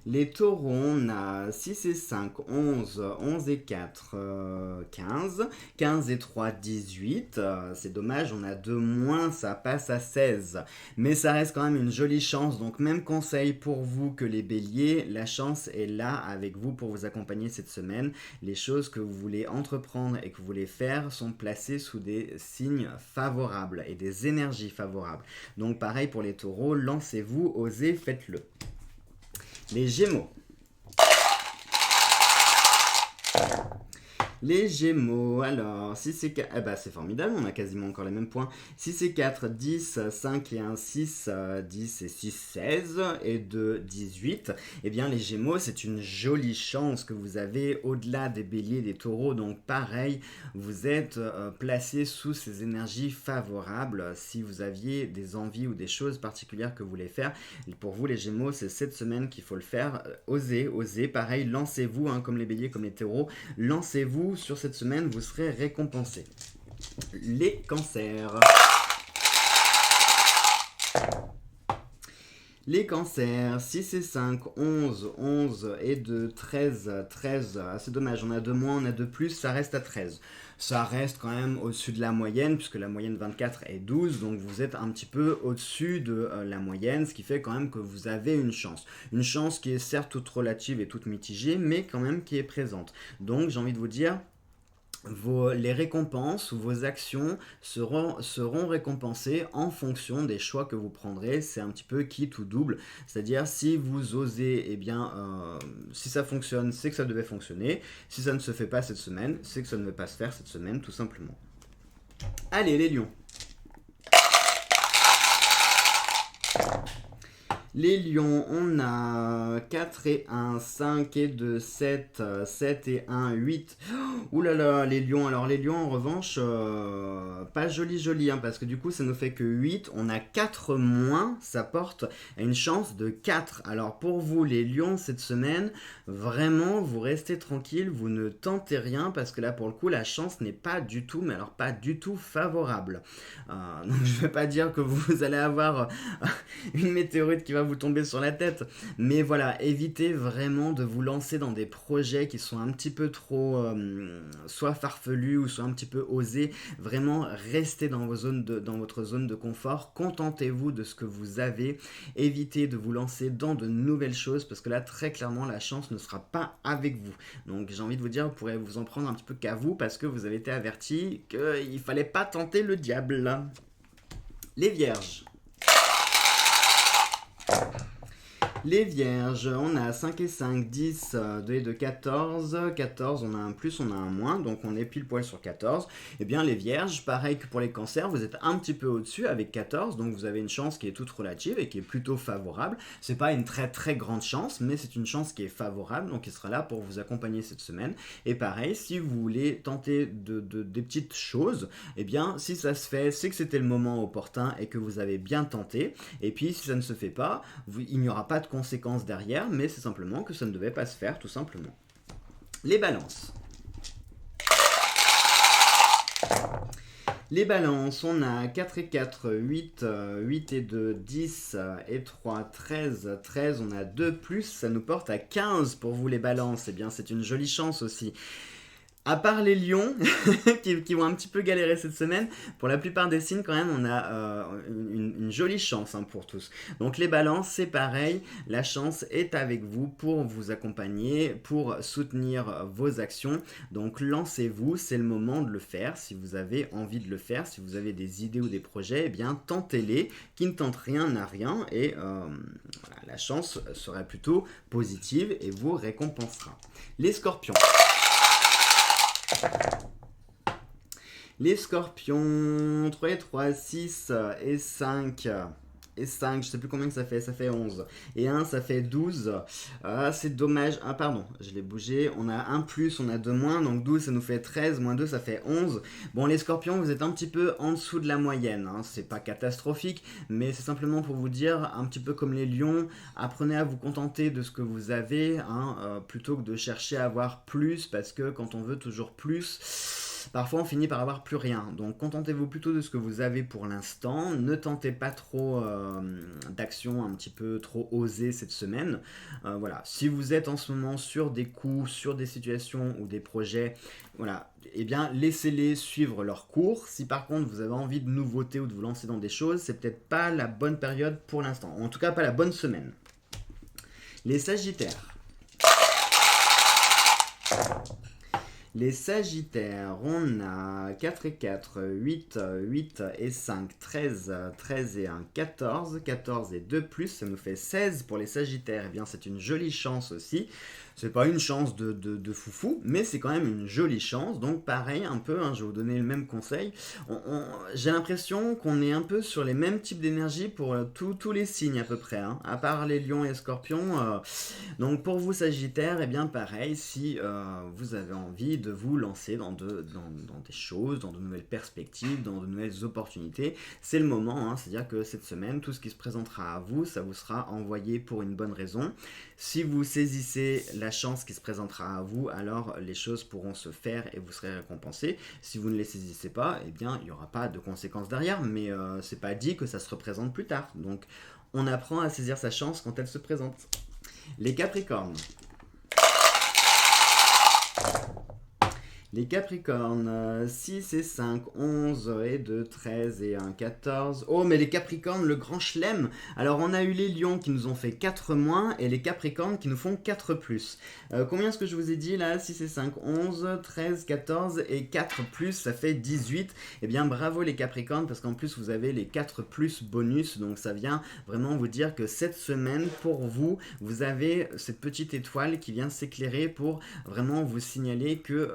Les taureaux, on a 6 et 5, 11, 11 et 4, 15, 15 et 3, 18, c'est dommage, on a 2 moins, ça passe à 16, mais ça reste quand même une jolie chance, donc même conseil pour vous que les béliers, la chance est là avec vous pour vous accompagner cette semaine, les choses que vous voulez entreprendre et que vous voulez faire sont placées sous des signes favorables et des énergies favorables, donc pareil pour les taureaux, lancez-vous, osez, faites-le. Les Gémeaux. Les Gémeaux, alors, 6 et 4, c'est formidable, on a quasiment encore les mêmes points. 6 et 4, 10, 5 et 1, 6, 10 et 6, 16, et 2, 18. Eh bien, les Gémeaux, c'est une jolie chance que vous avez au-delà des béliers, des taureaux. Donc, pareil, vous êtes placé sous ces énergies favorables. Si vous aviez des envies ou des choses particulières que vous voulez faire, pour vous, les Gémeaux, c'est cette semaine qu'il faut le faire. Osez, pareil, lancez-vous, comme les béliers, comme les taureaux, lancez-vous. Sur cette semaine, vous serez récompensé. Les cancers. Les cancers, 6 et 5, 11, 11 et 2, 13, 13. Ah, c'est dommage, on a 2 moins, on a 2 plus, ça reste à 13. Ça reste quand même au-dessus de la moyenne, puisque la moyenne 24 est 12, donc vous êtes un petit peu au-dessus de la moyenne, ce qui fait quand même que vous avez une chance. Une chance qui est certes toute relative et toute mitigée, mais quand même qui est présente. Donc j'ai envie de vous dire, les récompenses ou vos actions seront récompensées en fonction des choix que vous prendrez. C'est un petit peu quitte ou double. C'est-à-dire, si vous osez, eh bien, si ça fonctionne, c'est que ça devait fonctionner. Si ça ne se fait pas cette semaine, c'est que ça ne va pas se faire cette semaine, tout simplement. Allez, les lions. Les lions, on a 4 et 1, 5 et 2, 7, 7 et 1, 8. Ouh là là, les lions. Alors les lions, en revanche, pas joli, hein, parce que du coup, ça ne fait que 8. On a 4 moins, ça porte à une chance de 4. Alors pour vous, les lions, cette semaine, vraiment, vous restez tranquille, vous ne tentez rien, parce que là, pour le coup, la chance n'est pas du tout, mais alors pas du tout favorable. Donc je ne vais pas dire que vous allez avoir une météorite qui va vous tomber sur la tête. Mais voilà, évitez vraiment de vous lancer dans des projets qui sont un petit peu trop soit farfelus ou soit un petit peu osés. Vraiment, restez dans votre zone de confort. Contentez-vous de ce que vous avez. Évitez de vous lancer dans de nouvelles choses parce que là, très clairement, la chance ne sera pas avec vous. Donc j'ai envie de vous dire, vous pourrez vous en prendre un petit peu qu'à vous parce que vous avez été averti qu'il ne fallait pas tenter le diable. Les vierges. Les vierges, on a 5 et 5, 10, 2 et 2, 14. 14, on a un plus, on a un moins, donc on est pile poil sur 14. Eh bien, les vierges, pareil que pour les cancers, vous êtes un petit peu au-dessus avec 14, donc vous avez une chance qui est toute relative et qui est plutôt favorable. C'est pas une très très grande chance, mais c'est une chance qui est favorable, donc il sera là pour vous accompagner cette semaine. Et pareil, si vous voulez tenter des petites choses, eh bien, si ça se fait, c'est que c'était le moment opportun et que vous avez bien tenté. Et puis, si ça ne se fait pas, il n'y aura pas de conséquences derrière, mais c'est simplement que ça ne devait pas se faire, tout simplement. Les balances. Les balances, on a 4 et 4, 8, 8 et 2, 10 et 3, 13, 13, on a 2 plus, ça nous porte à 15 pour vous les balances. Eh bien, c'est une jolie chance aussi. À part les lions, qui vont un petit peu galérer cette semaine, pour la plupart des signes, quand même, on a une jolie chance pour tous. Donc les balances, c'est pareil, la chance est avec vous pour vous accompagner, pour soutenir vos actions. Donc lancez-vous, c'est le moment de le faire. Si vous avez envie de le faire, si vous avez des idées ou des projets, eh bien tentez-les. Qui ne tente rien n'a rien. Et voilà, la chance sera plutôt positive et vous récompensera. Les scorpions. Les scorpions, 3 et 3, 6 et 5. Et 5, je sais plus combien que ça fait 11. Et 1, ça fait 12. Ah, c'est dommage. Ah, pardon, je l'ai bougé. On a 1 plus, on a 2 moins. Donc 12, ça nous fait 13. Moins 2, ça fait 11. Bon, les scorpions, vous êtes un petit peu en dessous de la moyenne. C'est pas catastrophique, mais c'est simplement pour vous dire, un petit peu comme les lions, apprenez à vous contenter de ce que vous avez, plutôt que de chercher à avoir plus, parce que quand on veut toujours plus, parfois on finit par avoir plus rien. Donc contentez-vous plutôt de ce que vous avez pour l'instant. Ne tentez pas trop d'actions un petit peu trop osées cette semaine. Voilà. Si vous êtes en ce moment sur des coups, sur des situations ou des projets, voilà, eh bien laissez-les suivre leur cours. Si par contre vous avez envie de nouveautés ou de vous lancer dans des choses, c'est peut-être pas la bonne période pour l'instant. En tout cas pas la bonne semaine. Les sagittaires. Les sagittaires, on a 4 et 4, 8, 8 et 5, 13, 13 et 1, 14, 14 et 2 plus, ça nous fait 16 pour les sagittaires. Eh bien, c'est une jolie chance aussi. C'est pas une chance de foufou, mais c'est quand même une jolie chance. Donc pareil, un peu, je vais vous donner le même conseil. J'ai l'impression qu'on est un peu sur les mêmes types d'énergie pour tous les signes à peu près, à part les lions et scorpions. Donc pour vous sagittaires, eh bien pareil, si vous avez envie de vous lancer dans des choses, dans de nouvelles perspectives, dans de nouvelles opportunités, c'est le moment. C'est-à-dire que cette semaine, tout ce qui se présentera à vous, ça vous sera envoyé pour une bonne raison. Si vous saisissez la chance qui se présentera à vous, alors les choses pourront se faire et vous serez récompensé. Si vous ne les saisissez pas, eh bien il n'y aura pas de conséquences derrière, mais c'est pas dit que ça se représente plus tard. Donc on apprend à saisir sa chance quand elle se présente. Les Capricornes. Les Capricornes, 6 et 5, 11 et 2, 13 et 1, 14. Oh, mais les Capricornes, le grand chelem. Alors, on a eu les Lions qui nous ont fait 4 moins et les Capricornes qui nous font 4 plus. Combien est-ce que je vous ai dit là? 6 et 5, 11, 13, 14 et 4 plus, ça fait 18. Eh bien, bravo les Capricornes parce qu'en plus, vous avez les 4 plus bonus. Donc, ça vient vraiment vous dire que cette semaine, pour vous, vous avez cette petite étoile qui vient s'éclairer pour vraiment vous signaler que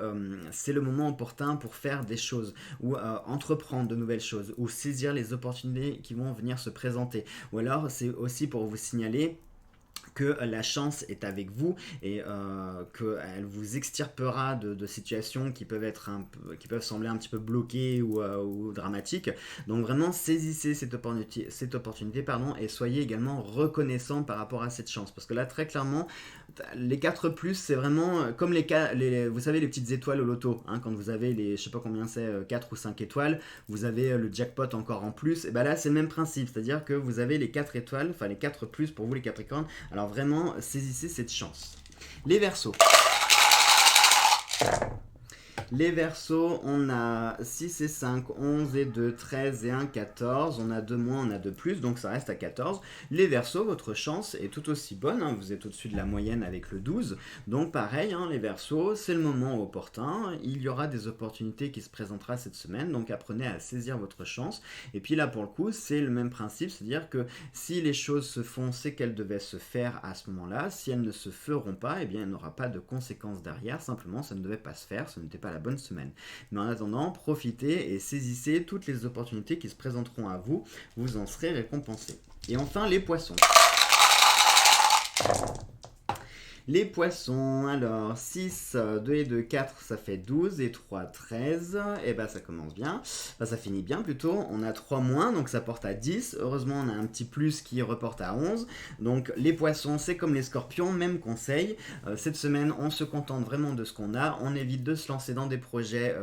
c'est le moment opportun pour faire des choses ou entreprendre de nouvelles choses ou saisir les opportunités qui vont venir se présenter. Ou alors c'est aussi pour vous signaler que la chance est avec vous et qu'elle vous extirpera de situations qui peuvent sembler un petit peu bloquées ou dramatiques. Donc vraiment saisissez cette opportunité et soyez également reconnaissant par rapport à cette chance. Parce que là très clairement, les 4 plus c'est vraiment comme vous savez les petites étoiles au loto, hein, quand vous avez les, je sais pas combien c'est, 4 ou 5 étoiles, vous avez le jackpot encore en plus, et ben là c'est le même principe, c'est-à-dire que vous avez les 4 étoiles, enfin les 4 plus pour vous les Capricornes. Alors vraiment, saisissez cette chance. Les Verseaux. Les Verseaux, on a 6 et 5, 11 et 2, 13 et 1, 14. On a 2 moins, on a 2 plus, donc ça reste à 14. Les Verseaux, votre chance est tout aussi bonne, hein, vous êtes au-dessus de la moyenne avec le 12. Donc pareil, hein, les Verseaux, c'est le moment opportun. Il y aura des opportunités qui se présenteront cette semaine, donc apprenez à saisir votre chance. Et puis là, pour le coup, c'est le même principe, c'est-à-dire que si les choses se font, c'est qu'elles devaient se faire à ce moment-là. Si elles ne se feront pas, eh bien, il n'y aura pas de conséquences derrière. Simplement, ça ne devait pas se faire, ce n'était pas la bonne semaine. Mais en attendant, profitez et saisissez toutes les opportunités qui se présenteront à vous. Vous en serez récompensé. Et enfin, les Poissons. Les Poissons, alors 6, 2 et 2, 4, ça fait 12 et 3, 13. Et bah ça commence bien, enfin, ça finit bien plutôt. On a 3 moins, donc ça porte à 10. Heureusement, on a un petit plus qui reporte à 11. Donc les Poissons, c'est comme les Scorpions, même conseil. Cette semaine, on se contente vraiment de ce qu'on a. On évite de se lancer dans des projets,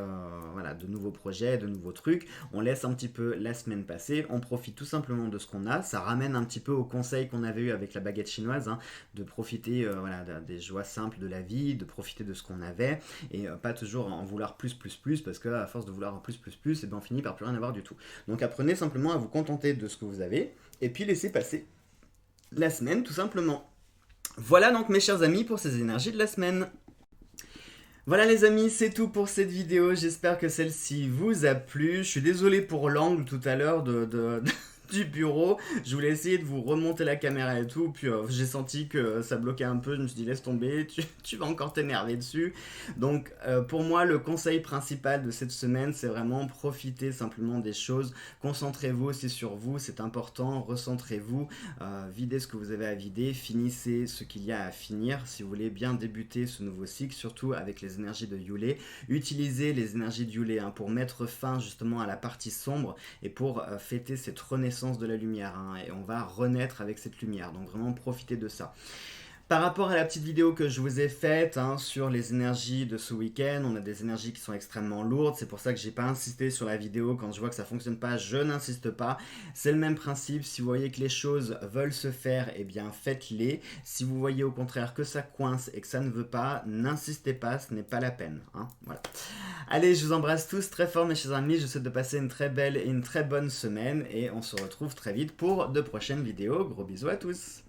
voilà, de nouveaux projets, de nouveaux trucs. On laisse un petit peu la semaine passer. On profite tout simplement de ce qu'on a. Ça ramène un petit peu au conseil qu'on avait eu avec la baguette chinoise, hein, de profiter, voilà, des joies simples de la vie, de profiter de ce qu'on avait et pas toujours en vouloir plus parce que à force de vouloir en plus et ben on finit par plus rien avoir du tout. Donc apprenez simplement à vous contenter de ce que vous avez et puis laissez passer la semaine tout simplement. Voilà donc mes chers amis pour ces énergies de la semaine. Voilà les amis, c'est tout pour cette vidéo, j'espère que celle-ci vous a plu. Je suis désolé pour l'angle tout à l'heure du bureau, je voulais essayer de vous remonter la caméra et tout, puis j'ai senti que ça bloquait un peu, je me suis dit laisse tomber, tu vas encore t'énerver dessus. Donc pour moi le conseil principal de cette semaine c'est vraiment profiter simplement des choses, concentrez-vous aussi sur vous, c'est important, recentrez-vous, videz ce que vous avez à vider, finissez ce qu'il y a à finir si vous voulez bien débuter ce nouveau cycle, surtout avec les énergies de Yule. Utilisez les énergies de Yule, hein, pour mettre fin justement à la partie sombre et pour fêter cette renaissance de la lumière, hein, et on va renaître avec cette lumière, donc vraiment profitez de ça. Par rapport à la petite vidéo que je vous ai faite, hein, sur les énergies de ce week-end, on a des énergies qui sont extrêmement lourdes, c'est pour ça que j'ai pas insisté sur la vidéo. Quand je vois que ça fonctionne pas, je n'insiste pas. C'est le même principe, si vous voyez que les choses veulent se faire, eh bien faites-les. Si vous voyez au contraire que ça coince et que ça ne veut pas, n'insistez pas, ce n'est pas la peine, hein, voilà. Allez, je vous embrasse tous très fort mes chers amis, je vous souhaite de passer une très belle et une très bonne semaine et on se retrouve très vite pour de prochaines vidéos. Gros bisous à tous.